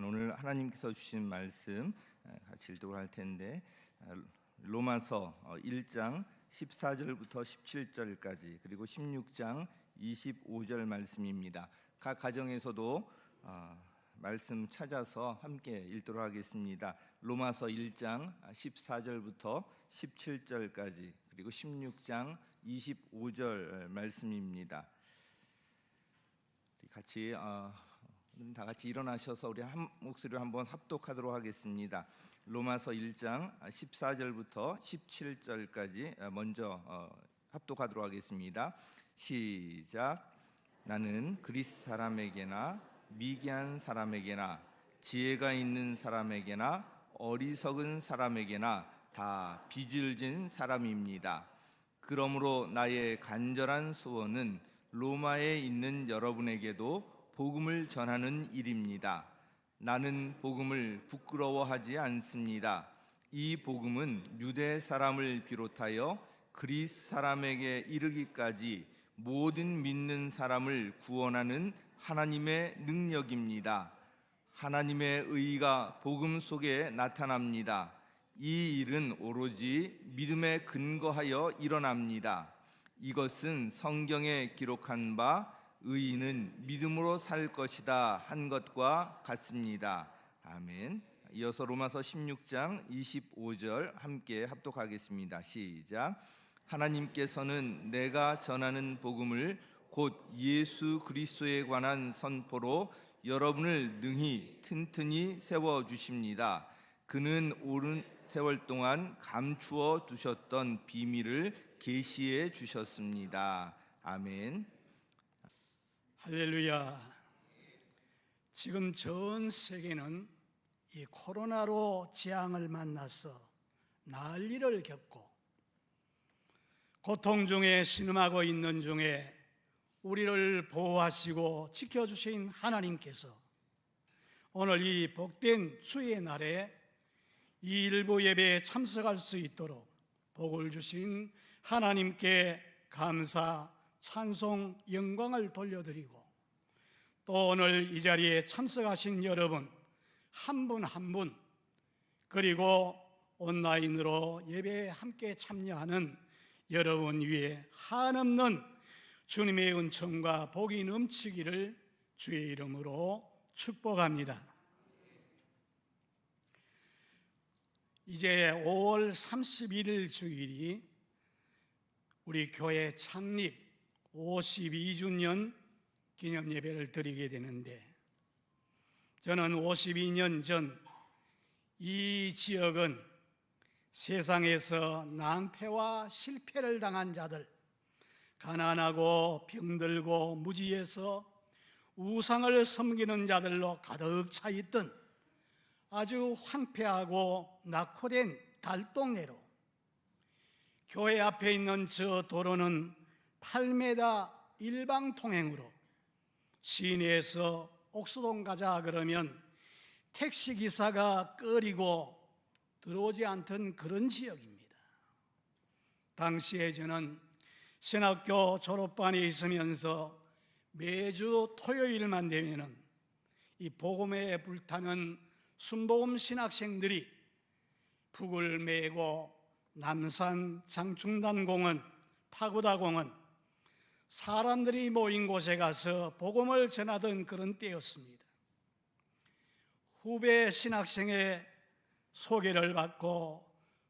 오늘 하나님께서 주신 말씀 같이 읽도록 할 텐데, 로마서 1장 14절부터 17절까지 그리고 16장 25절 말씀입니다. 각 가정에서도 말씀 찾아서 함께 읽도록 하겠습니다. 로마서 1장 14절부터 17절까지 그리고 16장 25절 말씀입니다. 같이 다 같이 일어나셔서 우리 한 목소리로 한번 합독하도록 하겠습니다. 로마서 1장 14절부터 17절까지 먼저 합독하도록 하겠습니다. 시작. 나는 그리스 사람에게나 미개한 사람에게나 지혜가 있는 사람에게나 어리석은 사람에게나 다 빚을 진 사람입니다. 그러므로 나의 간절한 소원은 로마에 있는 여러분에게도 복음을 전하는 일입니다. 나는 복음을 부끄러워하지 않습니다. 이 복음은 유대 사람을 비롯하여 그리스 사람에게 이르기까지 모든 믿는 사람을 구원하는 하나님의 능력입니다. 하나님의 의가 복음 속에 나타납니다. 이 일은 오로지 믿음에 근거하여 일어납니다. 이것은 성경에 기록한 바 의인은 믿음으로 살 것이다 한 것과 같습니다. 아멘. 이어서 로마서 16장 25절 함께 합독하겠습니다. 시작. 하나님께서는 내가 전하는 복음을 곧 예수 그리스도에 관한 선포로 여러분을 능히 튼튼히 세워주십니다. 그는 오랜 세월 동안 감추어 두셨던 비밀을 계시해 주셨습니다. 아멘. 할렐루야. 지금 전 세계는 이 코로나로 재앙을 만나서 난리를 겪고 고통 중에 신음하고 있는 중에 우리를 보호하시고 지켜주신 하나님께서 오늘 이 복된 주의 날에 이 일부 예배에 참석할 수 있도록 복을 주신 하나님께 감사, 찬송, 영광을 돌려드리고 또 오늘 이 자리에 참석하신 여러분 한 분 한 분 그리고 온라인으로 예배에 함께 참여하는 여러분 위에 한없는 주님의 은총과 복이 넘치기를 주의 이름으로 축복합니다. 이제 5월 31일 주일이 우리 교회 창립 52주년 기념 예배를 드리게 되는데, 저는 52년 전 이 지역은 세상에서 낭패와 실패를 당한 자들, 가난하고 병들고 무지해서 우상을 섬기는 자들로 가득 차 있던 아주 황폐하고 낙후된 달동네로, 교회 앞에 있는 저 도로는 8m 일방통행으로 시내에서 옥수동 가자 그러면 택시기사가 꺼리고 들어오지 않던 그런 지역입니다. 당시에 저는 신학교 졸업반에 있으면서 매주 토요일만 되면은 이 복음에 불타는 순복음 신학생들이 북을 메고 남산 장충단공원, 파고다공원 사람들이 모인 곳에 가서 복음을 전하던 그런 때였습니다. 후배 신학생의 소개를 받고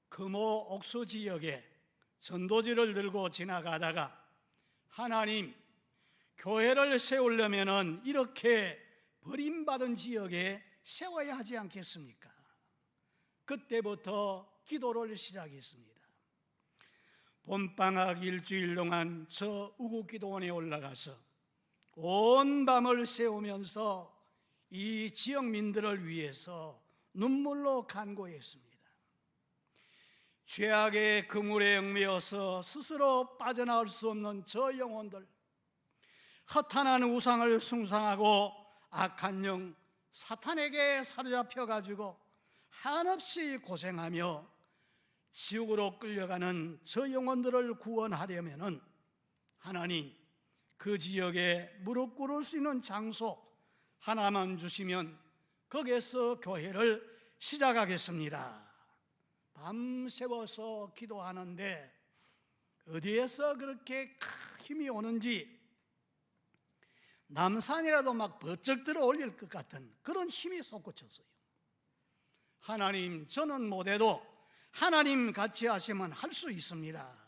금호 옥수 지역에 전도지를 들고 지나가다가 하나님, 교회를 세우려면 이렇게 버림받은 지역에 세워야 하지 않겠습니까? 그때부터 기도를 시작했습니다. 봄방학 일주일 동안 저 우국기도원에 올라가서 온 밤을 새우면서 이 지역민들을 위해서 눈물로 간구했습니다. 죄악의 그물에 얽매여서 스스로 빠져나올 수 없는 저 영혼들, 허탄한 우상을 숭상하고 악한 영 사탄에게 사로잡혀가지고 한없이 고생하며 지옥으로 끌려가는 저 영혼들을 구원하려면 하나님, 그 지역에 무릎 꿇을 수 있는 장소 하나만 주시면 거기에서 교회를 시작하겠습니다. 밤새워서 기도하는데 어디에서 그렇게 힘이 오는지 남산이라도 막 버쩍 들어 올릴 것 같은 그런 힘이 솟구쳤어요. 하나님, 저는 못해도 하나님 같이 하시면 할 수 있습니다.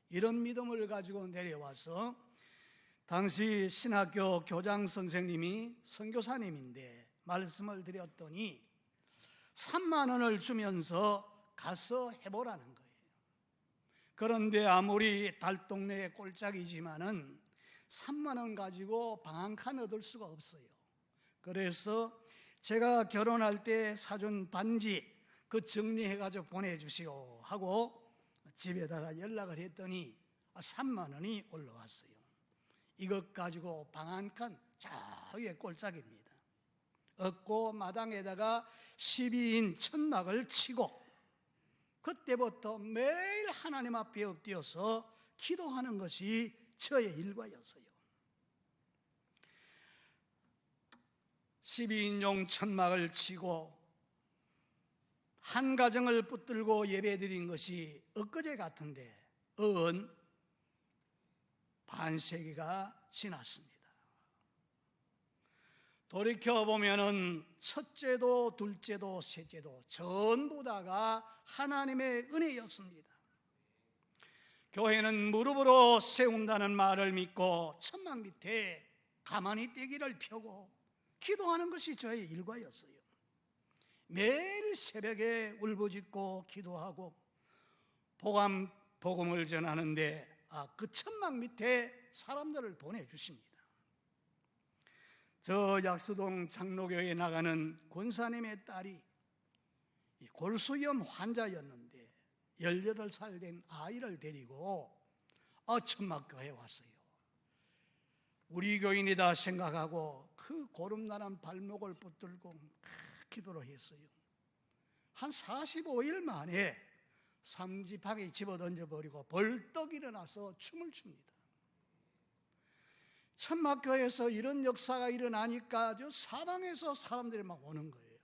이런 믿음을 가지고 내려와서 당시 신학교 교장 선생님이 선교사님인데 말씀을 드렸더니 3만 원을 주면서 가서 해보라는 거예요. 그런데 아무리 달동네의 꼴짝이지만은 3만 원 가지고 방 한 칸 얻을 수가 없어요. 그래서 제가 결혼할 때 사준 반지 그 정리해가지고 보내주시오 하고 집에다가 연락을 했더니 3만 원이 올라왔어요. 이것 가지고 방 한 칸 저기에 꼴짝입니다. 얻고 마당에다가 12인 천막을 치고 그때부터 매일 하나님 앞에 엎드려서 기도하는 것이 저의 일과였어요. 12인용 천막을 치고 한 가정을 붙들고 예배드린 것이 엊그제 같은데 반세기가 지났습니다. 돌이켜보면은 첫째도 둘째도 셋째도 전부 다가 하나님의 은혜였습니다. 교회는 무릎으로 세운다는 말을 믿고 천막 밑에 가만히 떼기를 펴고 기도하는 것이 저의 일과였어요. 매일 새벽에 울부짖고 기도하고 복음을 전하는데 그 천막 밑에 사람들을 보내주십니다. 저 약수동 장로교에 나가는 권사님의 딸이 골수염 환자였는데 18살 된 아이를 데리고 천막교회에 왔어요. 우리 교인이다 생각하고 그 고름나란 발목을 붙들고 기도를 했어요. 한 45일 만에 삼지팍에 집어던져버리고 벌떡 일어나서 춤을 춥니다. 천막교회에서 이런 역사가 일어나니까 저 사방에서 사람들이 막 오는 거예요.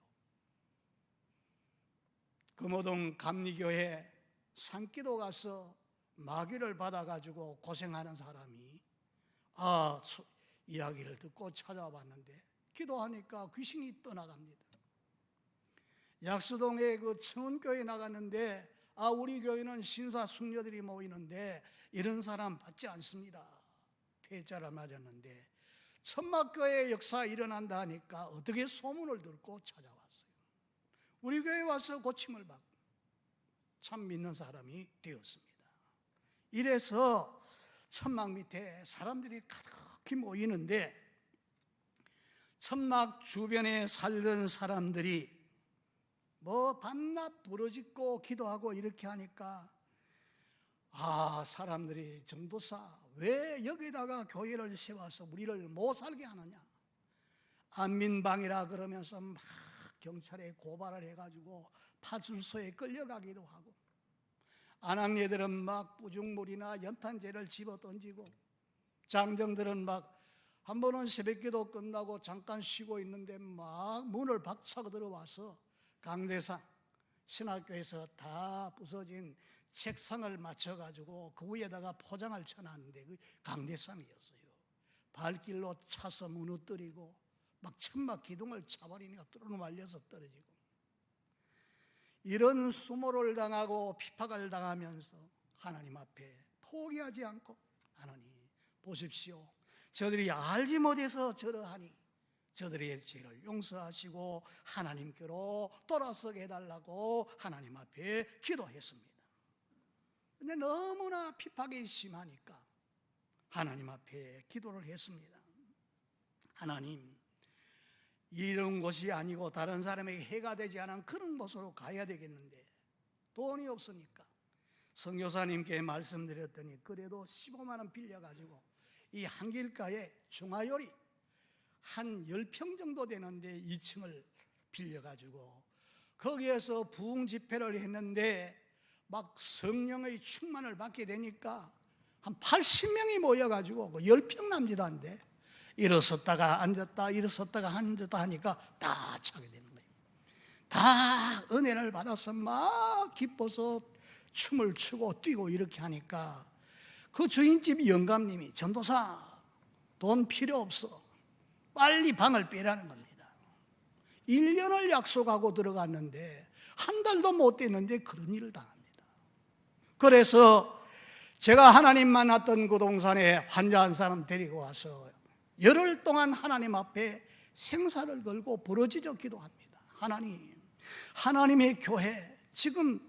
금호동 감리교회 산기도 가서 마귀를 받아가지고 고생하는 사람이 이야기를 듣고 찾아왔는데 기도하니까 귀신이 떠나갑니다. 약수동에 그 청운교회 나갔는데 우리 교회는 신사 숙녀들이 모이는데 이런 사람 받지 않습니다. 퇴짜를 맞았는데 천막교회 역사 일어난다 하니까 어떻게 소문을 듣고 찾아왔어요. 우리 교회에 와서 고침을 받고 참 믿는 사람이 되었습니다. 이래서 천막 밑에 사람들이 가득히 모이는데 천막 주변에 살던 사람들이 밤낮 부르짖고 기도하고 이렇게 하니까 사람들이 전도사 왜 여기다가 교회를 세워서 우리를 못 살게 하느냐, 안민방이라 그러면서 막 경찰에 고발을 해가지고 파출소에 끌려가기도 하고, 안악녀들은 막 부중물이나 연탄재를 집어던지고, 장정들은 막 한 번은 새벽기도 끝나고 잠깐 쉬고 있는데 막 문을 박차고 들어와서 강대상 신학교에서 다 부서진 책상을 맞춰가지고 그 위에다가 포장을 쳐놨는데 그 강대상이었어요. 발길로 차서 무너뜨리고 막 천막 기둥을 차버리니까 뚫어 말려서 떨어지고, 이런 수모를 당하고 핍박을 당하면서 하나님 앞에 포기하지 않고, 하나님 보십시오, 저들이 알지 못해서 저러하니 저들의 죄를 용서하시고 하나님께로 돌아서게 해달라고 하나님 앞에 기도했습니다. 근데 너무나 핍박이 심하니까 하나님 앞에 기도를 했습니다. 하나님, 이런 곳이 아니고 다른 사람에게 해가 되지 않은 그런 곳으로 가야 되겠는데 돈이 없으니까 선교사님께 말씀드렸더니 그래도 15만 원 빌려가지고 이 한길가에 중화요리 한 10평 정도 되는데 2층을 빌려가지고 거기에서 부흥 집회를 했는데 막 성령의 충만을 받게 되니까 한 80명이 모여가지고 10평 남지도 않는데 일어섰다가 앉았다 일어섰다가 앉았다 하니까 다 차게 되는 거예요. 다 은혜를 받아서 막 기뻐서 춤을 추고 뛰고 이렇게 하니까 그 주인집 영감님이 전도사 돈 필요 없어, 빨리 방을 빼라는 겁니다. 1년을 약속하고 들어갔는데 한 달도 못 됐는데 그런 일을 당합니다. 그래서 제가 하나님 만났던 그 동산에 환자 한 사람 데리고 와서 열흘 동안 하나님 앞에 생사를 걸고 부르짖어 기도합니다. 하나님의 교회 지금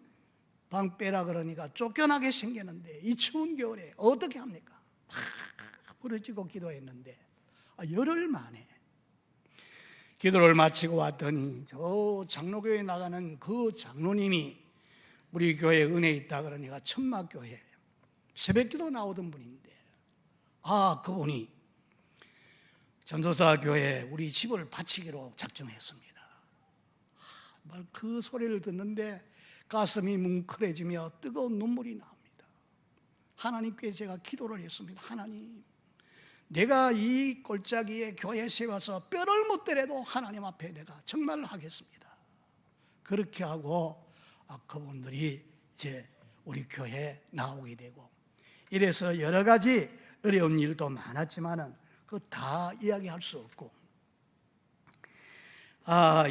방 빼라 그러니까 쫓겨나게 생겼는데 이 추운 겨울에 어떻게 합니까? 막 부르짖고 기도했는데 열흘 만에 기도를 마치고 왔더니 저 장로교회 나가는 그 장로님이 우리 교회에 은혜 있다 그러니까 천막교회 새벽기도 나오던 분인데 그분이 전도사 교회 우리 집을 바치기로 작정했습니다. 그 소리를 듣는데 가슴이 뭉클해지며 뜨거운 눈물이 나옵니다. 하나님께 제가 기도를 했습니다. 하나님, 내가 이 골짜기에 교회 세워서 뼈를 묻더라도 하나님 앞에 내가 정말 하겠습니다. 그렇게 하고 그분들이 이제 우리 교회에 나오게 되고 이래서 여러 가지 어려운 일도 많았지만은 그거 다 이야기할 수 없고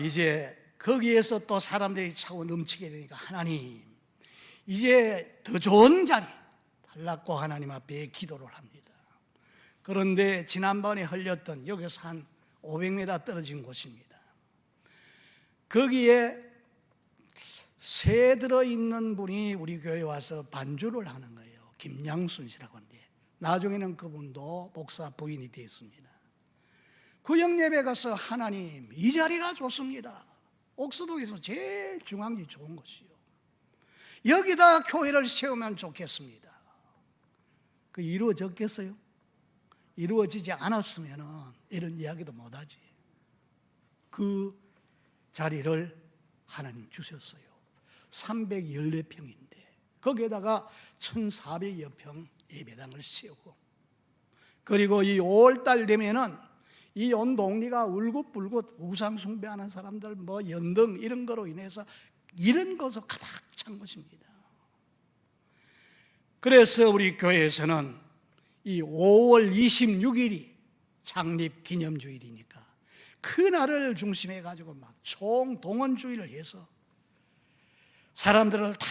이제 거기에서 또 사람들이 차고 넘치게 되니까 하나님 이제 더 좋은 자리 달라고 하나님 앞에 기도를 합니다. 그런데 지난번에 흘렸던 여기서 한 500m 떨어진 곳입니다. 거기에 새 들어있는 분이 우리 교회에 와서 반주를 하는 거예요. 김양순 씨라고 하는데 나중에는 그분도 목사 부인이 되었습니다. 구역예배 가서 하나님 이 자리가 좋습니다. 옥수동에서 제일 중앙이 좋은 것이요, 여기다 교회를 세우면 좋겠습니다. 그 이루어졌겠어요? 이루어지지 않았으면 이런 이야기도 못하지. 그 자리를 하나님 주셨어요. 314평인데 거기에다가 1400여 평 예배당을 세우고, 그리고 이 5월달 되면은 이 온 동리가 울긋불긋 우상 숭배하는 사람들 연등 이런 거로 인해서 이런 것으로 가득 찬 것입니다. 그래서 우리 교회에서는 이 5월 26일이 창립 기념주일이니까 그날을 중심해 가지고 막 총동원주의를 해서 사람들을 다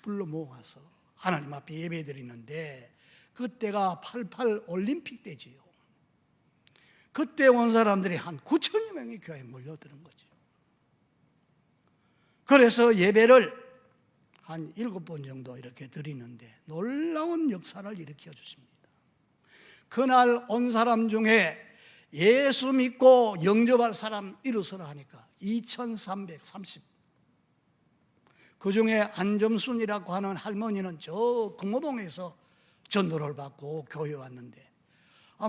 불러 모아서 하나님 앞에 예배 드리는데, 그때가 88 올림픽 때지요. 그때 온 사람들이 한 9천여 명이 교회에 몰려드는 거죠. 그래서 예배를 한 7번 정도 이렇게 드리는데 놀라운 역사를 일으켜 주십니다. 그날 온 사람 중에 예수 믿고 영접할 사람 일어서라 하니까 2330. 그 중에 안점순이라고 하는 할머니는 저 금호동에서 전도를 받고 교회에 왔는데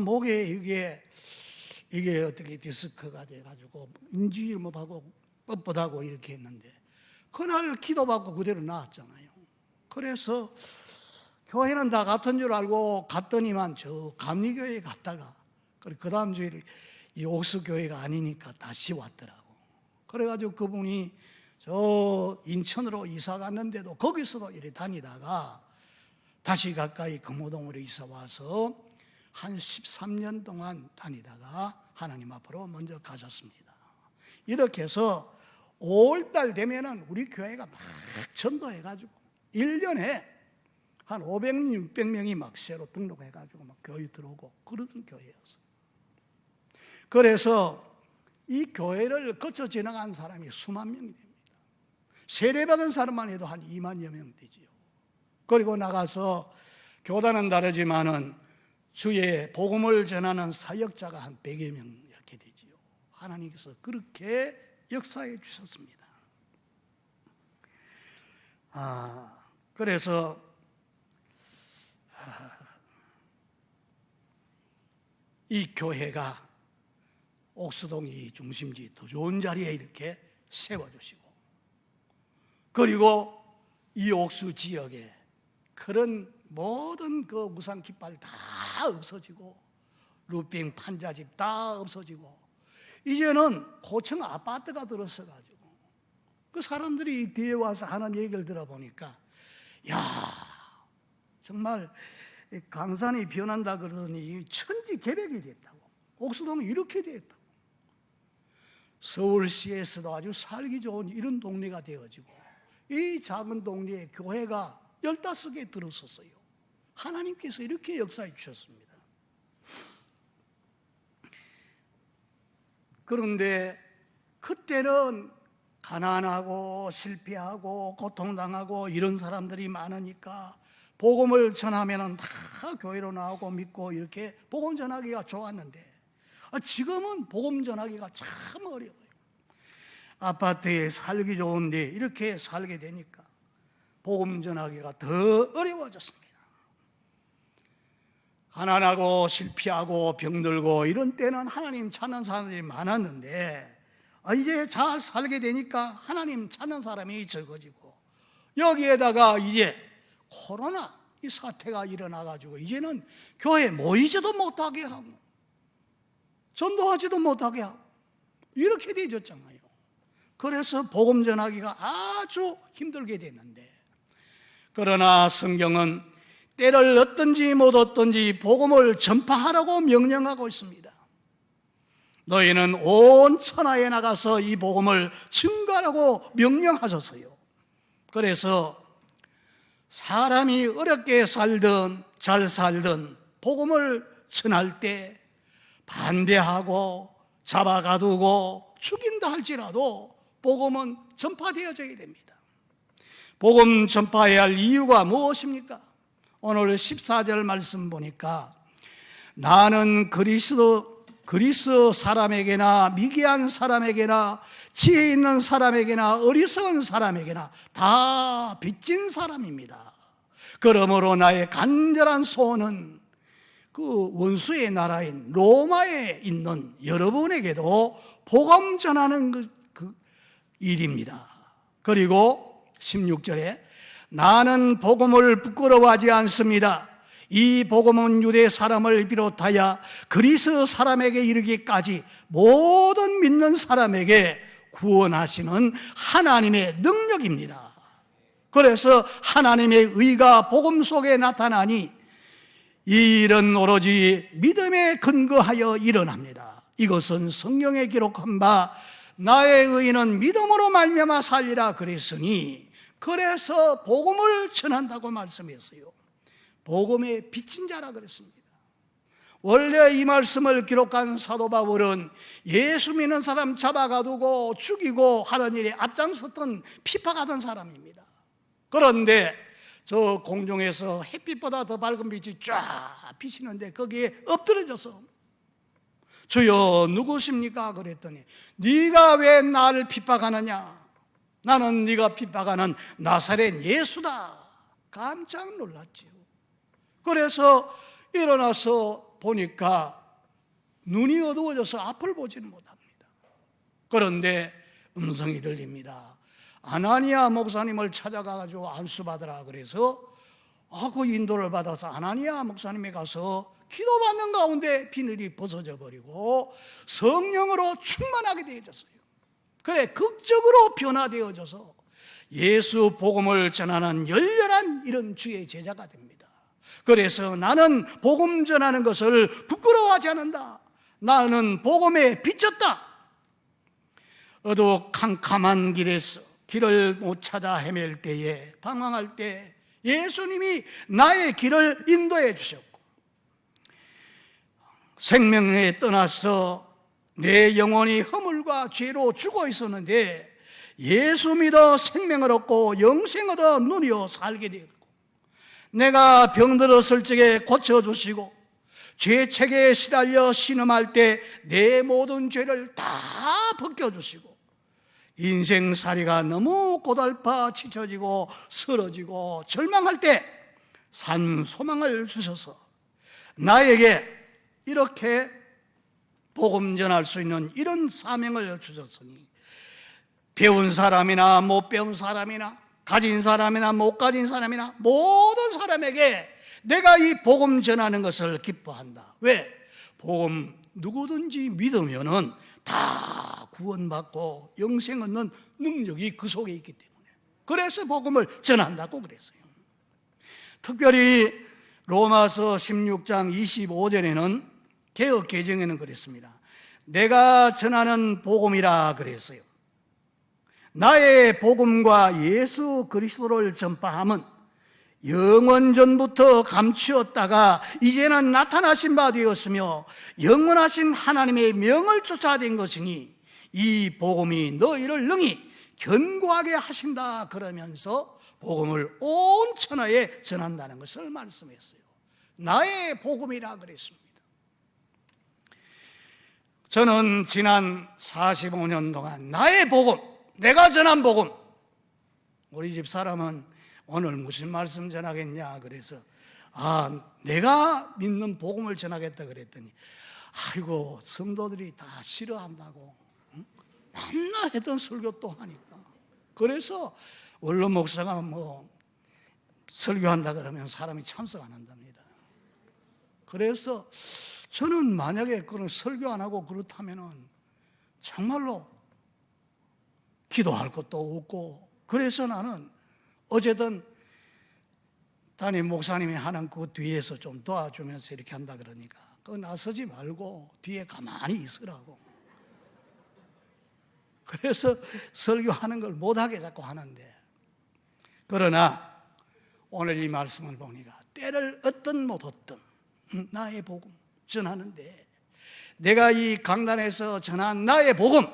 목에 이게 어떻게 디스크가 돼가지고 인지를 못하고 뻣뻣하고 이렇게 했는데 그날 기도받고 그대로 나왔잖아요. 그래서 교회는 다 같은 줄 알고 갔더니만 저 감리교회에 갔다가 그 다음 주에 이 옥수교회가 아니니까 다시 왔더라고. 그래가지고 그분이 저 인천으로 이사 갔는데도 거기서도 이렇게 다니다가 다시 가까이 금호동으로 이사 와서 한 13년 동안 다니다가 하나님 앞으로 먼저 가셨습니다. 이렇게 해서 5월달 되면은 우리 교회가 막 전도해가지고 1년에 한 500명, 600명이 막 새로 등록해가지고 막 교회 들어오고 그런 교회였어요. 그래서 이 교회를 거쳐 지나간 사람이 수만 명이 됩니다. 세례받은 사람만 해도 한 2만여 명 되지요. 그리고 나가서 교단은 다르지만은 주의 복음을 전하는 사역자가 한 100여 명 이렇게 되지요. 하나님께서 그렇게 역사해 주셨습니다. 그래서 이 교회가 옥수동이 중심지 더 좋은 자리에 이렇게 세워주시고, 그리고 이 옥수 지역에 그런 모든 그 무상 깃발 다 없어지고 루빙 판자집 다 없어지고 이제는 고층 아파트가 들어서가지고 그 사람들이 뒤에 와서 하는 얘기를 들어보니까 야 정말 강산이 변한다 그러더니 천지개벽이 됐다고. 옥수동이 이렇게 됐다고. 서울시에서도 아주 살기 좋은 이런 동네가 되어지고 이 작은 동네에 교회가 15개 들어섰어요. 하나님께서 이렇게 역사해 주셨습니다. 그런데 그때는 가난하고 실패하고 고통당하고 이런 사람들이 많으니까 복음을 전하면 다 교회로 나오고 믿고 이렇게 복음 전하기가 좋았는데 지금은 복음 전하기가 참 어려워요. 아파트에 살기 좋은데 이렇게 살게 되니까 복음 전하기가 더 어려워졌습니다. 가난하고 실패하고 병들고 이런 때는 하나님 찾는 사람들이 많았는데 이제 잘 살게 되니까 하나님 찾는 사람이 적어지고 여기에다가 이제 코로나 이 사태가 일어나가지고 이제는 교회 모이지도 못하게 하고 전도하지도 못하게 하고 이렇게 되어졌잖아요. 그래서 복음 전하기가 아주 힘들게 됐는데 그러나 성경은 때를 얻든지 못 얻든지 복음을 전파하라고 명령하고 있습니다. 너희는 온 천하에 나가서 이 복음을 증거하라고 명령하셨어요. 그래서 사람이 어렵게 살든 잘 살든 복음을 전할 때 반대하고 잡아가두고 죽인다 할지라도 복음은 전파되어져야 됩니다. 복음 전파해야 할 이유가 무엇입니까? 오늘 14절 말씀 보니까 나는 그리스 사람에게나 미개한 사람에게나 지혜 있는 사람에게나 어리석은 사람에게나 다 빚진 사람입니다. 그러므로 나의 간절한 소원은 그 원수의 나라인 로마에 있는 여러분에게도 복음 전하는 그 일입니다. 그리고 16절에 나는 복음을 부끄러워하지 않습니다. 이 복음은 유대 사람을 비롯하여 그리스 사람에게 이르기까지 모든 믿는 사람에게 구원하시는 하나님의 능력입니다. 그래서 하나님의 의가 복음 속에 나타나니 이 일은 오로지 믿음에 근거하여 일어납니다. 이것은 성경에 기록한 바 나의 의인은 믿음으로 말미암아 살리라 그랬으니 그래서 복음을 전한다고 말씀했어요. 복음의 빚진 자라 그랬습니다. 원래 이 말씀을 기록한 사도 바울은 예수 믿는 사람 잡아가두고 죽이고 하는 일에 앞장섰던 피파가던 사람입니다. 그런데 저 공중에서 햇빛보다 더 밝은 빛이 쫙 비치는데 거기에 엎드려져서 주여 누구십니까? 그랬더니 네가 왜 나를 핍박하느냐? 나는 네가 핍박하는 나사렛 예수다. 깜짝 놀랐지요. 그래서 일어나서 보니까 눈이 어두워져서 앞을 보지는 못합니다. 그런데 음성이 들립니다. 아나니아 목사님을 찾아가가지고 안수받으라 그래서 그 인도를 받아서 아나니아 목사님에 가서 기도받는 가운데 비늘이 벗어져 버리고 성령으로 충만하게 되어졌어요. 그래 극적으로 변화되어져서 예수 복음을 전하는 열렬한 이런 주의 제자가 됩니다. 그래서 나는 복음 전하는 것을 부끄러워하지 않는다. 나는 복음에 빚졌다. 어두컴컴한 길에서 길을 못 찾아 헤맬 때에 방황할 때 예수님이 나의 길을 인도해 주셨고 생명에 떠나서 내 영혼이 허물과 죄로 죽어 있었는데 예수 믿어 생명을 얻고 영생 얻어 누리어 살게 되었고 내가 병들었을 적에 고쳐주시고 죄책에 시달려 신음할 때 내 모든 죄를 다 벗겨주시고 인생살이가 너무 고달파 지쳐지고 쓰러지고 절망할 때 산 소망을 주셔서 나에게 이렇게 복음 전할 수 있는 이런 사명을 주셨으니 배운 사람이나 못 배운 사람이나 가진 사람이나 못 가진 사람이나 모든 사람에게 내가 이 복음 전하는 것을 기뻐한다. 왜? 복음 누구든지 믿으면은 다 구원받고 영생 얻는 능력이 그 속에 있기 때문에, 그래서 복음을 전한다고 그랬어요. 특별히 로마서 16장 25절에는 개역 개정에는 그랬습니다. 내가 전하는 복음이라 그랬어요. 나의 복음과 예수 그리스도를 전파함은 영원 전부터 감추었다가 이제는 나타나신 바 되었으며 영원하신 하나님의 명을 쫓아낸 것이니 이 복음이 너희를 능히 견고하게 하신다 그러면서 복음을 온 천하에 전한다는 것을 말씀했어요. 나의 복음이라 그랬습니다. 저는 지난 45년 동안 나의 복음, 내가 전한 복음, 우리 집 사람은 오늘 무슨 말씀 전하겠냐 그래서 내가 믿는 복음을 전하겠다 그랬더니 아이고 성도들이 다 싫어한다고, 맨날 했던 설교 또 하니까. 그래서 원로 목사가 설교한다 그러면 사람이 참석 안 한답니다. 그래서 저는 만약에 그런 설교 안 하고 그렇다면은 정말로 기도할 것도 없고, 그래서 나는 어제든 담임 목사님이 하는 그 뒤에서 좀 도와주면서 이렇게 한다 그러니까 그거 나서지 말고 뒤에 가만히 있으라고. 그래서 설교하는 걸 못하게 자꾸 하는데, 그러나 오늘 이 말씀을 보니까 때를 얻든 못 얻든 나의 복음 전하는데, 내가 이 강단에서 전한 나의 복음,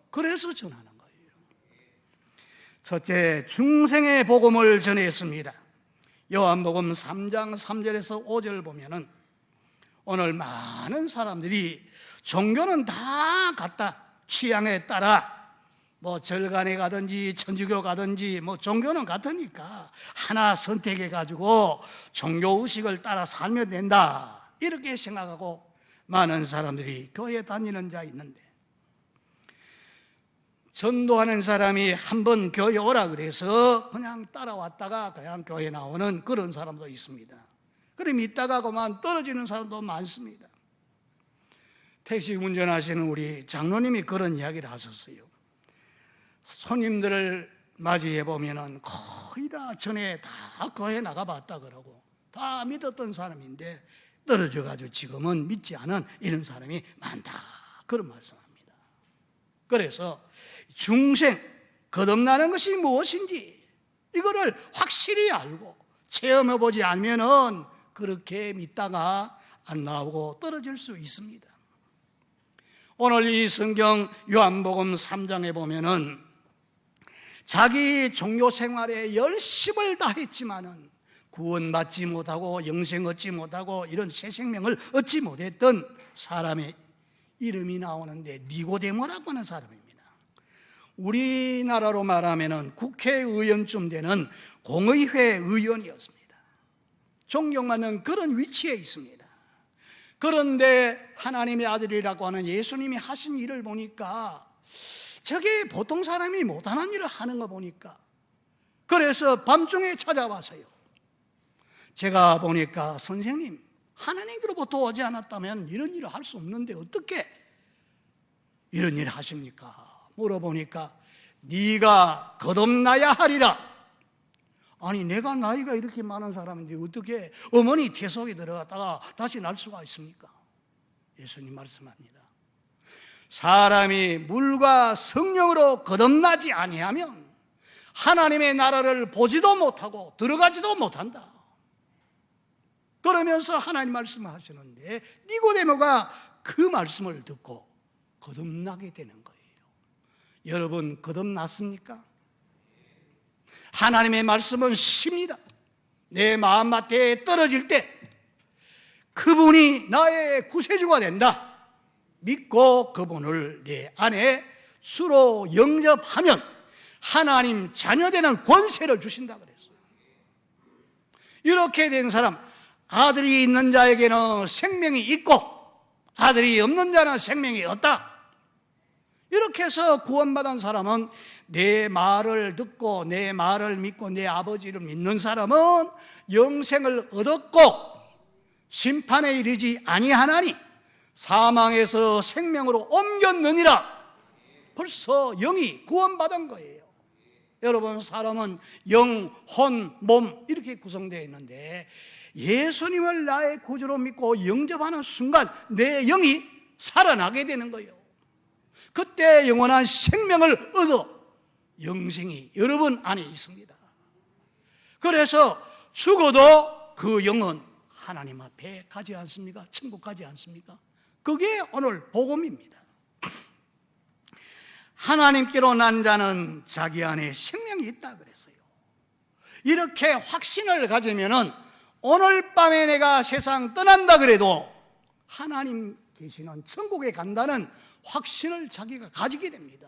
그래서 전하는 거예요. 첫째, 중생의 복음을 전했습니다. 요한복음 3장 3절에서 5절 보면은 오늘 많은 사람들이 종교는 다 같다, 취향에 따라 절간에 가든지 천주교 가든지 종교는 같으니까 하나 선택해 가지고 종교의식을 따라 살면 된다, 이렇게 생각하고 많은 사람들이 교회 다니는 자 있는데, 전도하는 사람이 한번 교회 오라 그래서 그냥 따라왔다가 그냥 교회 나오는 그런 사람도 있습니다. 그럼 있다가 그만 떨어지는 사람도 많습니다. 택시 운전하시는 우리 장로님이 그런 이야기를 하셨어요. 손님들을 맞이해 보면은 거의 다 전에 다 교회 나가봤다 그러고 다 믿었던 사람인데 떨어져가지고 지금은 믿지 않은 이런 사람이 많다, 그런 말씀합니다. 그래서 중생, 거듭나는 것이 무엇인지 이거를 확실히 알고 체험해보지 않으면은 그렇게 믿다가 안 나오고 떨어질 수 있습니다. 오늘 이 성경 요한복음 3장에 보면은 자기 종교 생활에 열심을 다했지만은 구원받지 못하고 영생 얻지 못하고 이런 새 생명을 얻지 못했던 사람의 이름이 나오는데 니고데모라고 하는 사람입니다. 우리나라로 말하면은 국회의원쯤 되는 공의회 의원이었습니다. 존경받는 그런 위치에 있습니다. 그런데 하나님의 아들이라고 하는 예수님이 하신 일을 보니까 저게 보통 사람이 못하는 일을 하는 거 보니까, 그래서 밤중에 찾아와서요, 제가 보니까 선생님, 하나님으로부터 오지 않았다면 이런 일을 할 수 없는데 어떻게 이런 일을 하십니까? 물어보니까 네가 거듭나야 하리라. 아니 내가 나이가 이렇게 많은 사람인데 어떻게 어머니 태 속에 들어갔다가 다시 날 수가 있습니까? 예수님 말씀합니다. 사람이 물과 성령으로 거듭나지 아니하면 하나님의 나라를 보지도 못하고 들어가지도 못한다. 그러면서 하나님 말씀하시는데 니고데모가 그 말씀을 듣고 거듭나게 되는 거예요. 여러분 거듭났습니까? 하나님의 말씀은 쉽니다. 내 마음밭에 떨어질 때 그분이 나의 구세주가 된다 믿고 그분을 내 안에 수로 영접하면 하나님 자녀되는 권세를 주신다 그랬어요. 이렇게 된 사람, 아들이 있는 자에게는 생명이 있고 아들이 없는 자는 생명이 없다. 이렇게 해서 구원받은 사람은 내 말을 듣고 내 말을 믿고 내 아버지를 믿는 사람은 영생을 얻었고 심판에 이르지 아니하나니 사망에서 생명으로 옮겼느니라. 벌써 영이 구원받은 거예요. 여러분, 사람은 영, 혼, 몸 이렇게 구성되어 있는데 예수님을 나의 구주로 믿고 영접하는 순간 내 영이 살아나게 되는 거예요. 그때 영원한 생명을 얻어 영생이 여러분 안에 있습니다. 그래서 죽어도 그 영은 하나님 앞에 가지 않습니까? 천국 가지 않습니까? 그게 오늘 복음입니다. 하나님께로 난 자는 자기 안에 생명이 있다 그랬어요. 이렇게 확신을 가지면은 오늘 밤에 내가 세상 떠난다 그래도 하나님 계시는 천국에 간다는 확신을 자기가 가지게 됩니다.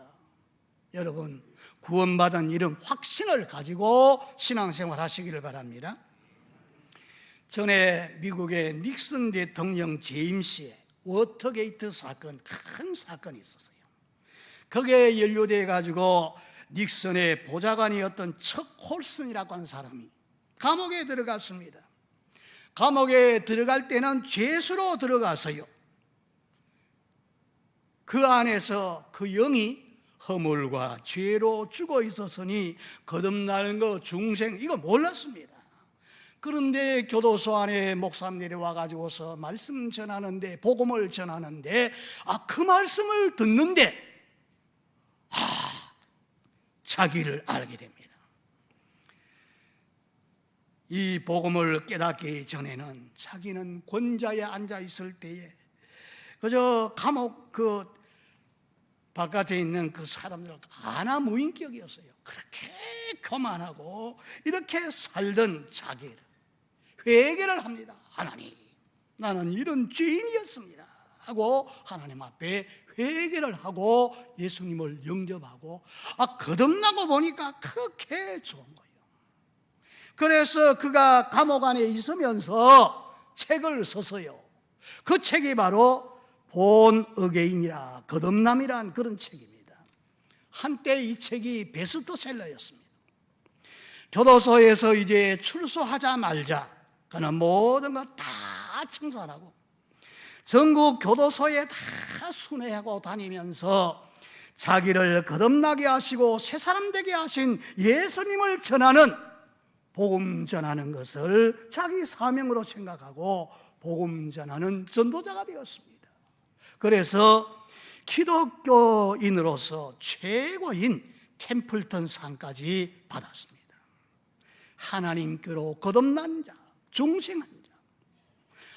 여러분, 구원받은 이런 확신을 가지고 신앙생활 하시기를 바랍니다. 전에 미국의 닉슨 대통령 재임 시에 워터게이트 사건, 큰 사건이 있었어요. 거기에 연루돼 가지고 닉슨의 보좌관이었던 척 홀슨이라고 하는 사람이 감옥에 들어갔습니다. 감옥에 들어갈 때는 죄수로 들어가서요, 그 안에서 그 영이 허물과 죄로 죽어 있었으니 거듭나는 거 중생 이거 몰랐습니다. 그런데 교도소 안에 목사님들이 와가지고서 말씀 전하는데, 복음을 전하는데, 그 말씀을 듣는데 자기를 알게 됩니다. 이 복음을 깨닫기 전에는 자기는 권좌에 앉아 있을 때에 그저 감옥 그 바깥에 있는 그 사람들 아나무인격이었어요. 그렇게 교만하고 이렇게 살던 자기를 회개를 합니다. 하나님, 나는 이런 죄인이었습니다 하고 하나님 앞에 회개를 하고 예수님을 영접하고 거듭나고 보니까 그렇게 좋은 거예요. 그래서 그가 감옥 안에 있으면서 책을 썼어요. 그 책이 바로 본 어게인이라, 거듭남이란 그런 책입니다. 한때 이 책이 베스트셀러였습니다. 교도소에서 이제 출소하자마자 그는 모든 것 다 청산하고 전국 교도소에 다 순회하고 다니면서 자기를 거듭나게 하시고 새 사람 되게 하신 예수님을 전하는, 복음 전하는 것을 자기 사명으로 생각하고 복음 전하는 전도자가 되었습니다. 그래서 기독교인으로서 최고인 템플턴 상까지 받았습니다. 하나님께로 거듭난 자, 중생한 자,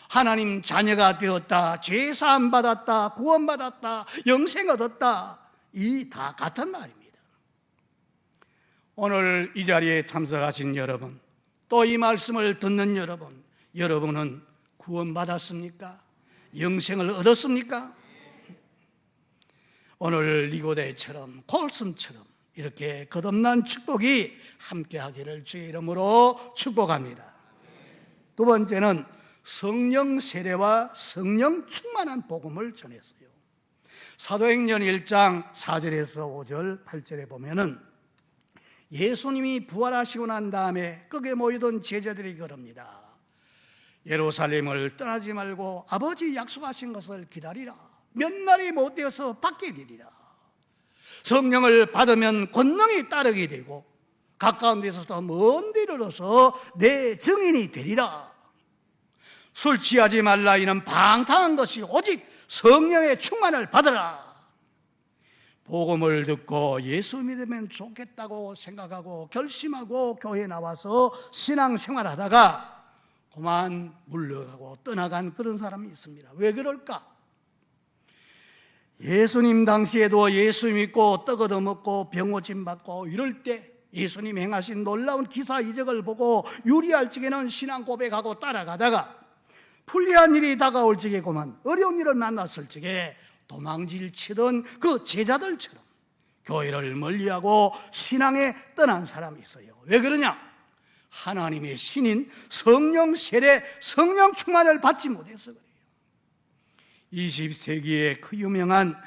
하나님 자녀가 되었다, 죄사함 받았다, 구원받았다, 영생 얻었다, 이 다 같은 말입니다. 오늘 이 자리에 참석하신 여러분, 또 이 말씀을 듣는 여러분, 여러분은 구원받았습니까? 영생을 얻었습니까? 오늘 니고데처럼, 콜슨처럼 이렇게 거듭난 축복이 함께하기를 주의 이름으로 축복합니다. 두 번째는 성령 세례와 성령 충만한 복음을 전했어요. 사도행전 1장 4절에서 5절 8절에 보면은 예수님이 부활하시고 난 다음에 거기에 모이던 제자들이 그럽니다. 예루살렘을 떠나지 말고 아버지 약속하신 것을 기다리라. 몇 날이 못 되어서 받게 되리라. 성령을 받으면 권능이 따르게 되고 가까운 데서도 먼 데로서 내 증인이 되리라. 술 취하지 말라. 이는 방탕한 것이 오직 성령의 충만을 받으라. 복음을 듣고 예수 믿으면 좋겠다고 생각하고 결심하고 교회에 나와서 신앙생활하다가 그만 물러가고 떠나간 그런 사람이 있습니다. 왜 그럴까? 예수님 당시에도 예수 믿고 떡 얻어 먹고 병 고침 받고 이럴 때 예수님 행하신 놀라운 기사 이적을 보고 유리할 적에는 신앙 고백하고 따라가다가 불리한 일이 다가올 적에 그만 어려운 일을 만났을 적에 도망질 치던 그 제자들처럼 교회를 멀리하고 신앙에 떠난 사람이 있어요. 왜 그러냐? 하나님의 신인 성령 세례, 성령 충만을 받지 못해서 그래요. 20세기의 그 유명한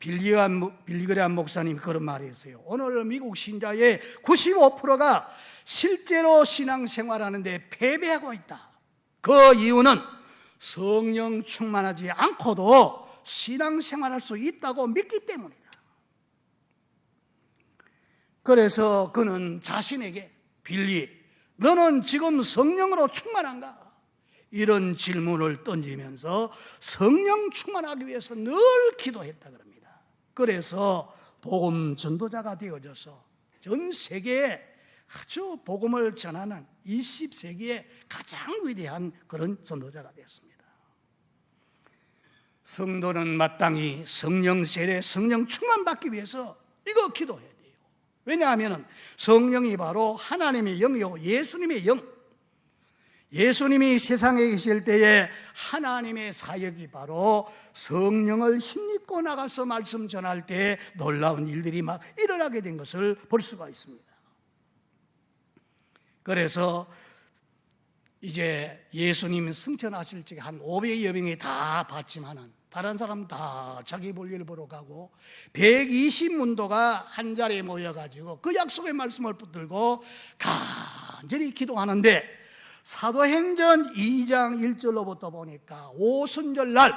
빌리그레암 목사님이 그런 말이 있어요. 오늘 미국 신자의 95%가 실제로 신앙생활하는데 패배하고 있다. 그 이유는 성령 충만하지 않고도 신앙생활할 수 있다고 믿기 때문이다. 그래서 그는 자신에게 빌리, 너는 지금 성령으로 충만한가? 이런 질문을 던지면서 성령 충만하기 위해서 늘 기도했다 그럽니다. 그래서 복음 전도자가 되어져서 전 세계에 아주 복음을 전하는 20세기의 가장 위대한 그런 전도자가 됐습니다. 성도는 마땅히 성령 세례, 성령 충만 받기 위해서 이거 기도해야 돼요. 왜냐하면 성령이 바로 하나님의 영이요 예수님의 영, 예수님이 세상에 계실 때에 하나님의 사역이 바로 성령을 힘입고 나가서 말씀 전할 때 놀라운 일들이 막 일어나게 된 것을 볼 수가 있습니다. 그래서 이제 예수님 승천하실 적에 한 500여 명이 다 받지만은 다른 사람 다 자기 볼일 보러 가고 120문도가 한 자리에 모여가지고 그 약속의 말씀을 붙들고 간절히 기도하는데 사도행전 2장 1절로부터 보니까 오순절날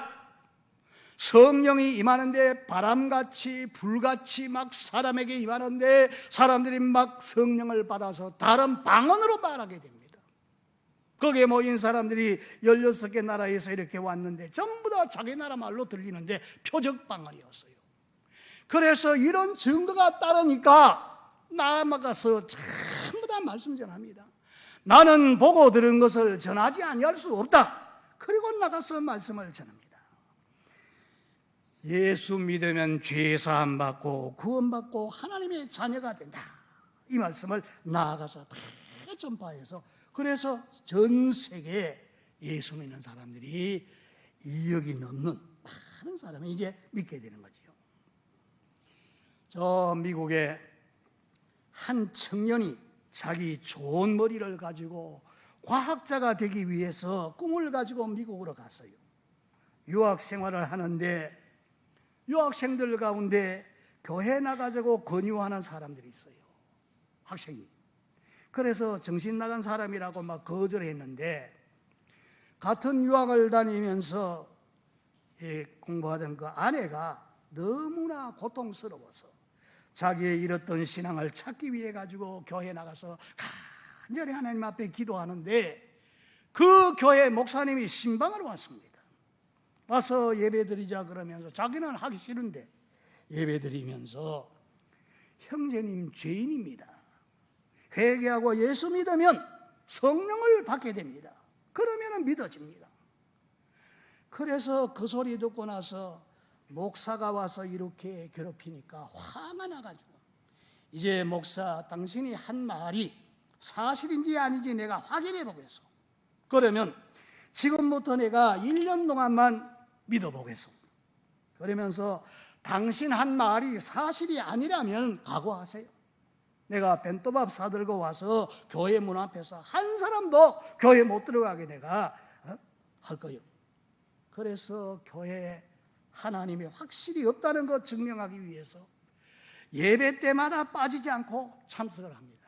성령이 임하는데 바람같이 불같이 막 사람에게 임하는데 사람들이 막 성령을 받아서 다른 방언으로 말하게 됩니다. 거기에 모인 사람들이 16개 나라에서 이렇게 왔는데 전부 다 자기 나라 말로 들리는데 표적 방언이었어요. 그래서 이런 증거가 따르니까 나아가서 전부 다 말씀 전합니다. 나는 보고 들은 것을 전하지 아니할 수 없다. 그리고 나가서 말씀을 전합니다. 예수 믿으면 죄 사함 받고 구원받고 하나님의 자녀가 된다. 이 말씀을 나아가서 다 전파해서 그래서 전 세계에 예수 믿는 사람들이 2억이 넘는 많은 사람이 이제 믿게 되는 거지요. 저 미국에 한 청년이 자기 좋은 머리를 가지고 과학자가 되기 위해서 꿈을 가지고 미국으로 갔어요. 유학 생활을 하는데 유학생들 가운데 교회 나가자고 권유하는 사람들이 있어요. 학생이. 그래서 정신 나간 사람이라고 막 거절했는데 같은 유학을 다니면서 공부하던 그 아내가 너무나 고통스러워서 자기의 잃었던 신앙을 찾기 위해 가지고 교회에 나가서 간절히 하나님 앞에 기도하는데 그 교회 목사님이 신방을 왔습니다. 와서 예배드리자 그러면서 자기는 하기 싫은데 예배드리면서 형제님 죄인입니다. 회개하고 예수 믿으면 성령을 받게 됩니다. 그러면 믿어집니다. 그래서 그 소리 듣고 나서 목사가 와서 이렇게 괴롭히니까 화가 나가지고 이제 목사 당신이 한 말이 사실인지 아닌지 내가 확인해 보겠어. 그러면 지금부터 내가 1년 동안만 믿어보겠어. 그러면서 당신 한 말이 사실이 아니라면 각오하세요. 내가 벤또밥 사들고 와서 교회 문 앞에서 한 사람도 교회 못 들어가게 내가 할 거예요. 그래서 교회에 하나님이 확실히 없다는 것 증명하기 위해서 예배 때마다 빠지지 않고 참석을 합니다.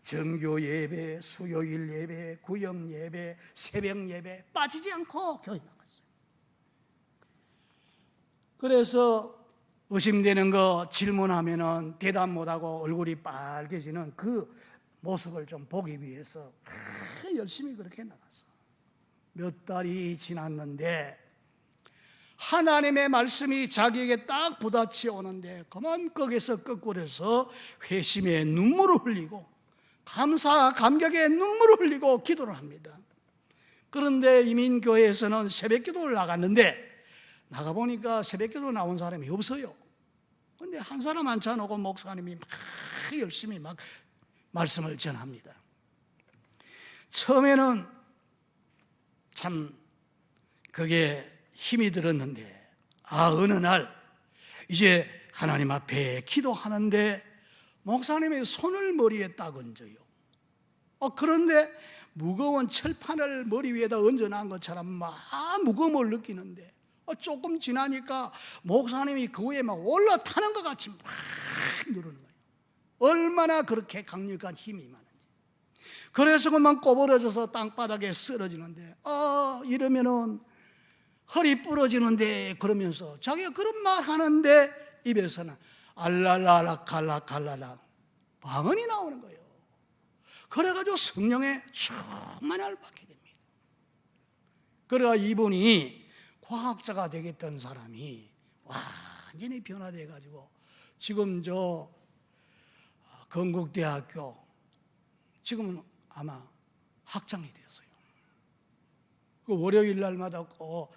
정교 예배, 수요일 예배, 구역 예배, 새벽 예배 빠지지 않고 교회 나갔어요. 그래서 의심되는 거 질문하면은 대답 못하고 얼굴이 빨개지는 그 모습을 좀 보기 위해서 열심히 그렇게 나갔어. 몇 달이 지났는데 하나님의 말씀이 자기에게 딱 부딪혀 오는데 그만 거기서 거꾸로서 회심의 눈물을 흘리고 감사 감격의 눈물을 흘리고 기도를 합니다. 그런데 이민교회에서는 새벽기도를 나갔는데 나가보니까 새벽기도 나온 사람이 없어요. 그런데 한 사람 앉혀놓고 목사님이 막 열심히 막 말씀을 전합니다. 처음에는 참 그게 힘이 들었는데 어느 날 이제 하나님 앞에 기도하는데 목사님이 손을 머리에 딱 얹어요. 그런데 무거운 철판을 머리 위에다 얹어놓은 것처럼 막 무거움을 느끼는데 조금 지나니까 목사님이 그 위에 막 올라타는 것 같이 막 누르는 거예요. 얼마나 그렇게 강력한 힘이 많은지. 그래서 그만 꼬부러져서 땅바닥에 쓰러지는데 이러면은 허리 부러지는데 그러면서 자기가 그런 말 하는데 입에서는 알랄라라 칼라칼라라 방언이 나오는 거예요. 그래가지고 성령의 충만을 받게 됩니다. 그래가 이분이 과학자가 되겠던 사람이 완전히 변화돼가지고 지금 저 건국대학교 지금은 아마 학장이 되었어요. 그 월요일 날마다 꼭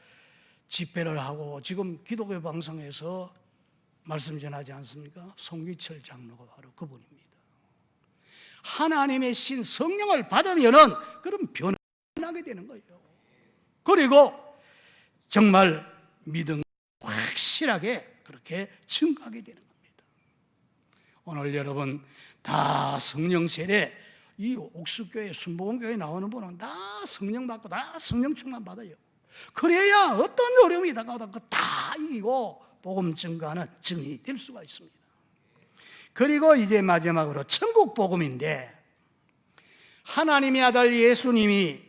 집회를 하고 지금 기독교 방송에서 말씀 전하지 않습니까? 송기철 장로가 바로 그분입니다. 하나님의 신 성령을 받으면은 그럼 변하게 되는 거예요. 그리고 정말 믿음 확실하게 그렇게 증가하게 되는 겁니다. 오늘 여러분 다 성령 세례, 이 옥수교회 순복음교회 나오는 분은 다 성령 받고 다 성령 충만 받아요. 그래야 어떤 어려움이 다가오도 다 이기고 복음 증거하는 증인이 될 수가 있습니다. 그리고 이제 마지막으로 천국 복음인데, 하나님의 아들 예수님이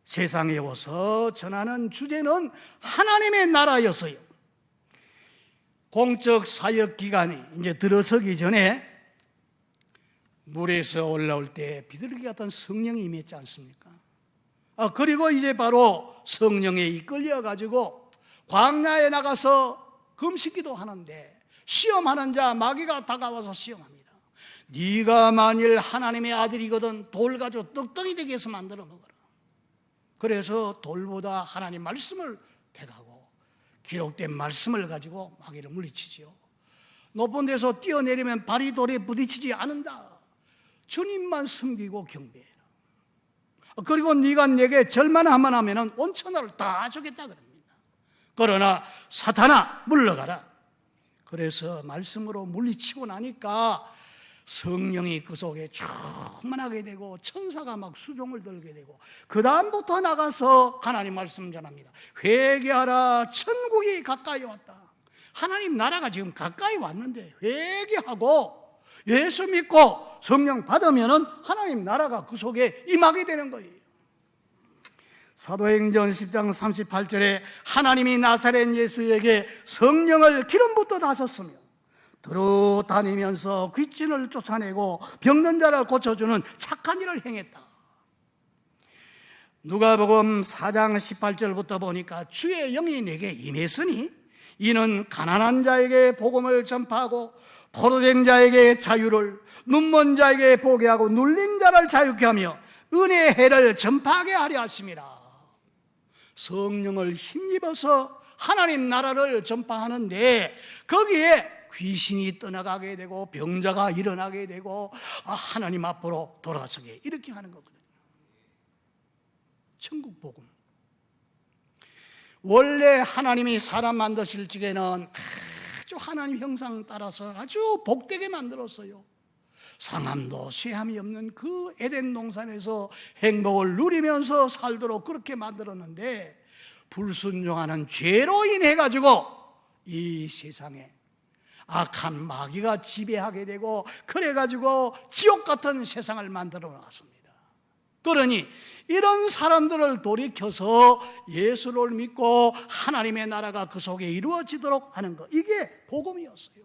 세상에 오서 전하는 주제는 하나님의 나라였어요. 공적 사역 기간이 이제 들어서기 전에 물에서 올라올 때 비둘기 같은 성령이 임했지 않습니까? 그리고 이제 바로 성령에 이끌려 가지고 광야에 나가서 금식기도 하는데 시험하는 자 마귀가 다가와서 시험합니다. 네가 만일 하나님의 아들이거든 돌 가지고 떡덩이 되게 해서 만들어 먹어라. 그래서 돌보다 하나님 말씀을 택하고 기록된 말씀을 가지고 마귀를 물리치지요. 높은 데서 뛰어내리면 발이 돌에 부딪히지 않는다. 주님만 섬기고 경배해라. 그리고 네가 내게 절만 한번 하면은 온 천하를 다 주겠다 그럽니다. 그러나 사탄아 물러가라. 그래서 말씀으로 물리치고 나니까 성령이 그 속에 충만하게 되고 천사가 막 수종을 들게 되고 그 다음부터 나가서 하나님 말씀 전합니다. 회개하라, 천국이 가까이 왔다. 하나님 나라가 지금 가까이 왔는데 회개하고 예수 믿고 성령 받으면은 하나님 나라가 그 속에 임하게 되는 거예요. 사도행전 10장 38절에 하나님이 나사렛 예수에게 성령을 기름 붓듯 하셨으며 들어다니면서 귀신을 쫓아내고 병든 자를 고쳐주는 착한 일을 행했다. 누가복음 4장 18절부터 보니까 주의 영이 내게 임했으니 이는 가난한 자에게 복음을 전파하고 포로된 자에게 자유를, 눈먼 자에게 보게 하고 눌린 자를 자유케 하며 은혜의 해를 전파하게 하려 하심이라. 성령을 힘입어서 하나님 나라를 전파하는데 거기에 귀신이 떠나가게 되고 병자가 일어나게 되고 하나님 앞으로 돌아서게 이렇게 하는 거거든요. 천국 복음. 원래 하나님이 사람 만드실 적에는 아주 하나님 형상 따라서 아주 복되게 만들었어요. 상함도 쇠함이 없는 그 에덴 동산에서 행복을 누리면서 살도록 그렇게 만들었는데 불순종하는 죄로 인해 가지고 이 세상에 악한 마귀가 지배하게 되고 그래 가지고 지옥 같은 세상을 만들어 놨습니다. 그러니 이런 사람들을 돌이켜서 예수를 믿고 하나님의 나라가 그 속에 이루어지도록 하는 것, 이게 복음이었어요.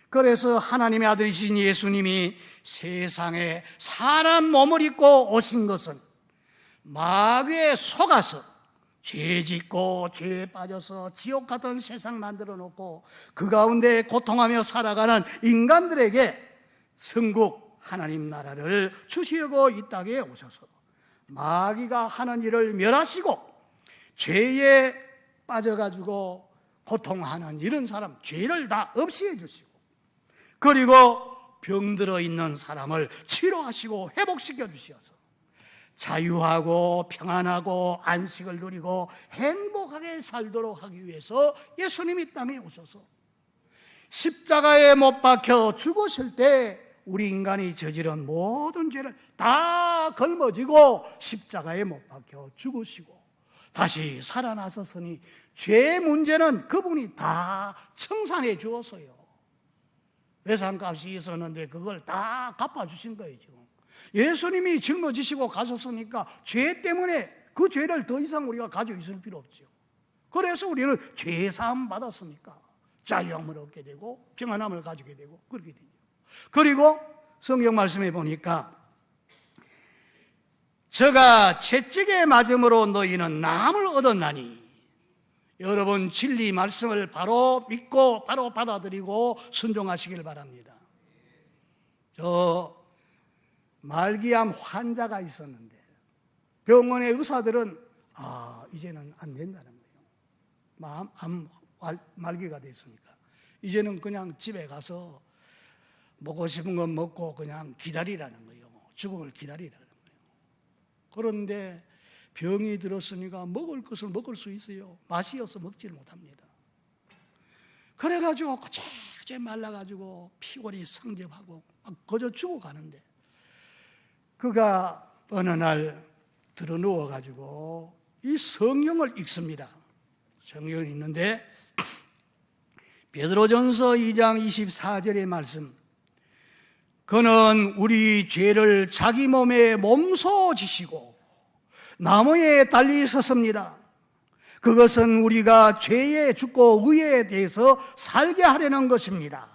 그래서 하나님의 아들이신 예수님이 세상에 사람 몸을 입고 오신 것은 마귀에 속아서 죄 짓고 죄에 빠져서 지옥 같은 세상 만들어 놓고 그 가운데 고통하며 살아가는 인간들에게 천국 하나님 나라를 주시려고 이 땅에 오셔서 마귀가 하는 일을 멸하시고 죄에 빠져가지고 고통하는 이런 사람 죄를 다 없이해 주시고 그리고 병들어 있는 사람을 치료하시고 회복시켜 주셔서 자유하고 평안하고 안식을 누리고 행복하게 살도록 하기 위해서 예수님이 땅에 오셔서 십자가에 못 박혀 죽으실 때 우리 인간이 저지른 모든 죄를 다 걸머지고 십자가에 못 박혀 죽으시고 다시 살아나셨으니 죄 문제는 그분이 다 청산해 주었어요. 외상값이 있었는데 그걸 다 갚아주신 거예요. 지금 예수님이 짊어지시고 가셨으니까 죄 때문에 그 죄를 더 이상 우리가 가지고 있을 필요 없죠. 그래서 우리는 죄사함 받았으니까 자유함을 얻게 되고 평안함을 가지게 되고 그렇게 되죠. 그리고 성경 말씀에 보니까 저가 채찍에 맞음으로 너희는 나음을 얻었나니, 여러분 진리 말씀을 바로 믿고 바로 받아들이고 순종하시길 바랍니다. 저 말기암 환자가 있었는데 병원의 의사들은 이제는 안 된다는 거예요. 암 말기가 됐으니까 이제는 그냥 집에 가서 먹고 싶은 건 먹고 그냥 기다리라는 거예요. 죽음을 기다리라는 거예요. 그런데 병이 들었으니까 먹을 것을 먹을 수 있어요. 맛이 없어 먹지를 못합니다. 그래가지고 거제거제 말라가지고 피골이 상접하고 막 거저 죽어가는데, 그가 어느 날 들어 누워가지고 이 성경을 읽습니다. 성경을 읽는데 베드로전서 2장 24절의 말씀, 그는 우리 죄를 자기 몸에 몸소 지시고 나무에 달리 섰습니다. 그것은 우리가 죄에 죽고 의에 대해서 살게 하려는 것입니다.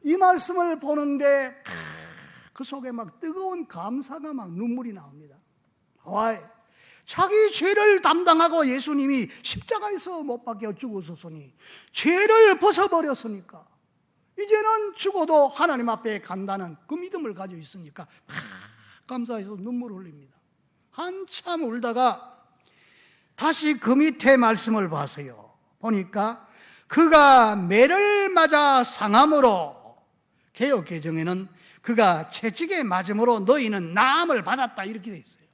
이 말씀을 보는데 그 속에 막 뜨거운 감사가 막 눈물이 나옵니다. 자기 죄를 담당하고 예수님이 십자가에서 못 박혀 죽으셨으니 죄를 벗어버렸으니까 이제는 죽어도 하나님 앞에 간다는 그 믿음을 가지고 있으니까 감사해서 눈물을 흘립니다. 한참 울다가 다시 그 밑에 말씀을 봤어요. 보니까 그가 매를 맞아 상함으로, 개역개정에는 그가 채찍에 맞음으로 너희는 나음을 받았다 이렇게 돼 있어요.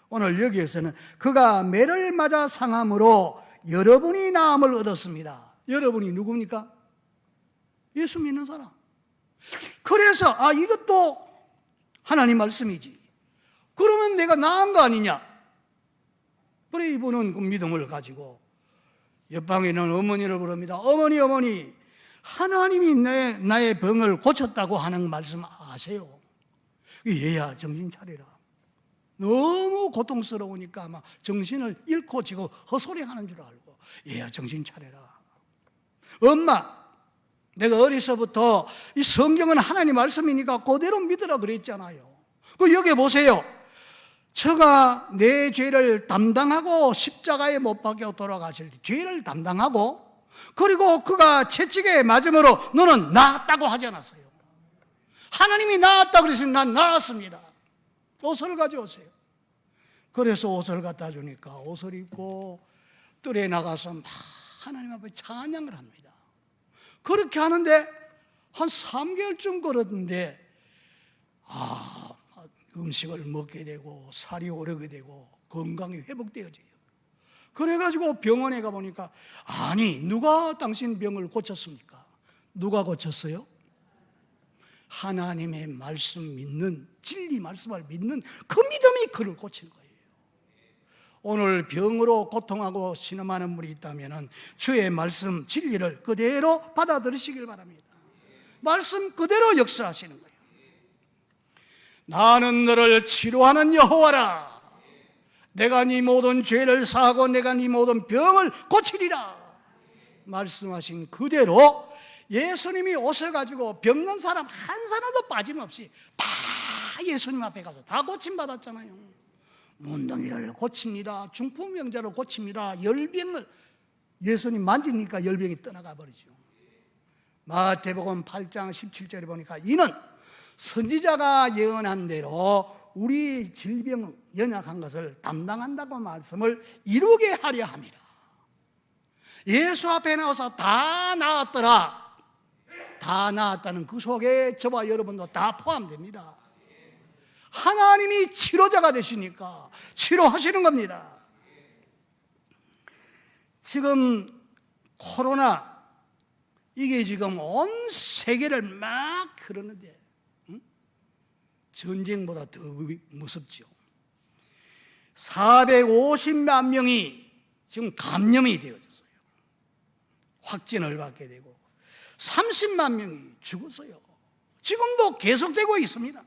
오늘 여기에서는 그가 매를 맞아 상함으로 여러분이 나음을 얻었습니다. 여러분이 누굽니까? 예수 믿는 사람. 그래서 이것도 하나님 말씀이지, 그러면 내가 나은 거 아니냐? 그래 이분은 그 믿음을 가지고 옆방에 있는 어머니를 부릅니다. 어머니, 하나님이 나의 병을 고쳤다고 하는 말씀 아세요? 얘야 정신 차리라. 너무 고통스러우니까 아마 정신을 잃고 지금 헛소리하는 줄 알고, 얘야 정신 차려라. 엄마, 내가 어려서부터 이 성경은 하나님 말씀이니까 그대로 믿으라 그랬잖아요. 그 여기 보세요. 저가 내 죄를 담당하고 십자가에 못 박혀 돌아가실 때 죄를 담당하고, 그리고 그가 채찍에 맞음으로 너는 나았다고 하지 않았어요. 하나님이 나았다고 그랬으니 난 나았습니다. 옷을 가져오세요. 그래서 옷을 갖다 주니까 옷을 입고 뜰에 나가서 막 하나님 앞에 찬양을 합니다. 그렇게 하는데 한 3개월쯤 걸었는데 음식을 먹게 되고 살이 오르게 되고 건강이 회복되어져요. 그래가지고 병원에 가보니까 누가 당신 병을 고쳤습니까? 누가 고쳤어요? 하나님의 말씀 믿는, 진리 말씀을 믿는 그 믿음이 그를 고친 거예요. 오늘 병으로 고통하고 신음하는 분이 있다면 주의 말씀, 진리를 그대로 받아들이시길 바랍니다. 말씀 그대로 역사하시는 거예요. 나는 너를 치료하는 여호와라. 내가 네 모든 죄를 사하고 내가 네 모든 병을 고치리라. 말씀하신 그대로 예수님이 오셔가지고 병든 사람 한 사람도 빠짐없이 다 예수님 앞에 가서 다 고침받았잖아요. 문둥이를 고칩니다. 중풍병자를 고칩니다. 열병을 예수님 만지니까 열병이 떠나가 버리죠. 마태복음 8장 17절에 보니까 이는 선지자가 예언한 대로 우리 질병 연약한 것을 담당한다고 말씀을 이루게 하려 함이라. 예수 앞에 나와서 다 나았더라. 다 나았다는 그 속에 저와 여러분도 다 포함됩니다. 하나님이 치료자가 되시니까 치료하시는 겁니다. 지금 코로나 이게 지금 온 세계를 막 그러는데 전쟁보다 더 무섭죠. 450만 명이 지금 감염이 되어졌어요. 확진을 받게 되고 30만 명이 죽었어요. 지금도 계속되고 있습니다.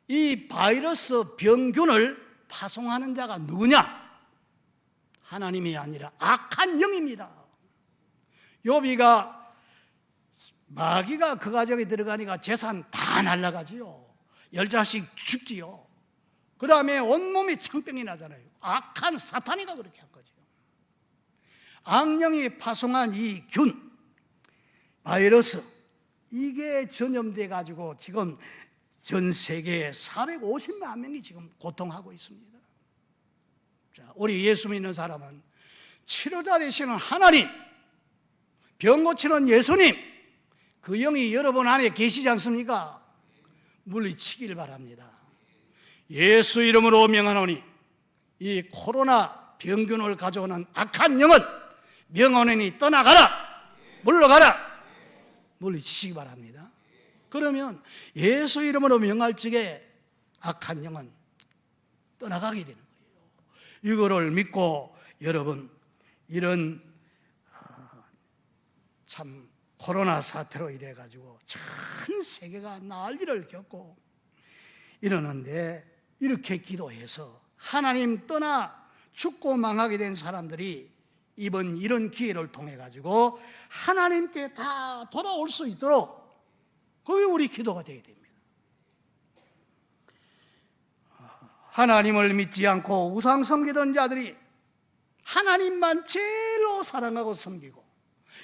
이 바이러스 병균을 파송하는 자가 누구냐? 하나님이 아니라 악한 영입니다. 욥이가 마귀가 그 가정에 들어가니까 재산 다 날라가지요. 10자씩 죽지요. 그 다음에 온몸이 청병이 나잖아요. 악한 사탄이가 그렇게 한 거죠. 악령이 파송한 이 균, 바이러스, 이게 전염돼 가지고 지금 전 세계에 450만 명이 지금 고통하고 있습니다. 자, 우리 예수 믿는 사람은 치료자 되시는 하나님, 병 고치는 예수님, 그 영이 여러분 안에 계시지 않습니까? 물리치기를 바랍니다. 예수 이름으로 명하노니 이 코로나 병균을 가져오는 악한 영은 명언이 떠나가라, 물러가라, 물리치시기 바랍니다. 그러면 예수 이름으로 명할 적에 악한 영은 떠나가게 되는 거예요. 이거를 믿고 여러분, 이런 참 코로나 사태로 인해 가지고 전 세계가 난리를 겪고 이러는데, 이렇게 기도해서 하나님 떠나 죽고 망하게 된 사람들이 이번 이런 기회를 통해 가지고 하나님께 다 돌아올 수 있도록 그게 우리 기도가 되어야 됩니다. 하나님을 믿지 않고 우상 섬기던 자들이 하나님만 제일로 사랑하고 섬기고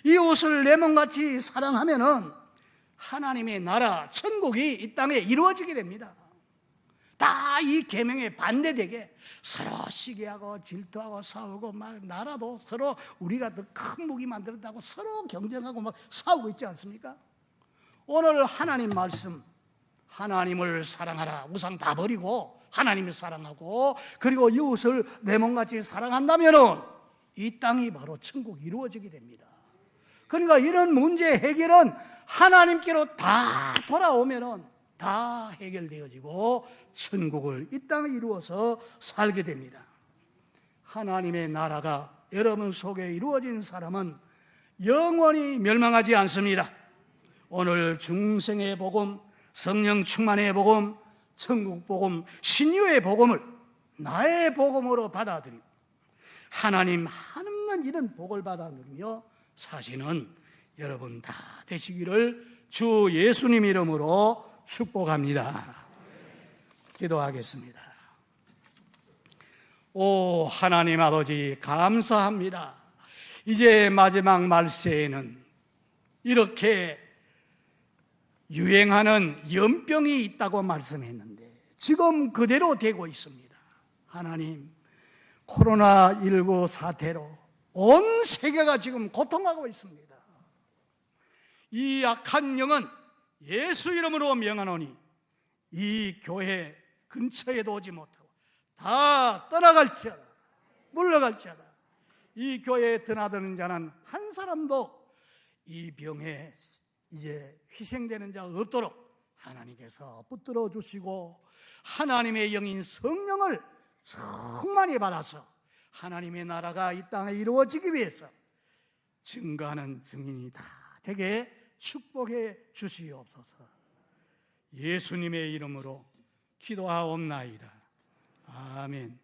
이웃을 내 몸같이 사랑하면은 하나님의 나라, 천국이 이 땅에 이루어지게 됩니다. 다 이 계명에 반대되게 서로 시기하고 질투하고 싸우고 막 나라도 서로 우리가 더 큰 무기 만들었다고 서로 경쟁하고 막 싸우고 있지 않습니까? 오늘 하나님 말씀, 하나님을 사랑하라, 우상 다 버리고 하나님을 사랑하고 그리고 이웃을 내 몸같이 사랑한다면은 이 땅이 바로 천국이 이루어지게 됩니다. 그러니까 이런 문제 해결은 하나님께로 다 돌아오면은 다 해결되어지고 천국을 이 땅에 이루어서 살게 됩니다. 하나님의 나라가 여러분 속에 이루어진 사람은 영원히 멸망하지 않습니다. 오늘 중생의 복음, 성령 충만의 복음, 천국 복음, 신유의 복음을 나의 복음으로 받아들이고 하나님 한없는 이런 복을 받아 누리며 사시는 여러분 다 되시기를 주 예수님 이름으로 축복합니다. 기도하겠습니다. 오 하나님 아버지, 감사합니다. 이제 마지막 말세에는 이렇게 유행하는 연병이 있다고 말씀했는데 지금 그대로 되고 있습니다. 하나님, 코로나19 사태로 온 세계가 지금 고통하고 있습니다. 이 악한 영은 예수 이름으로 명하노니 이 교회 근처에도 오지 못하고 다 떠나갈지어다, 물러갈지어다. 이 교회에 드나드는 자는 한 사람도 이 병에 이제 희생되는 자가 없도록 하나님께서 붙들어 주시고 하나님의 영인 성령을 충만히 받아서 하나님의 나라가 이 땅에 이루어지기 위해서 증거하는 증인이 다 되게 축복해 주시옵소서. 예수님의 이름으로 기도하옵나이다. 아멘.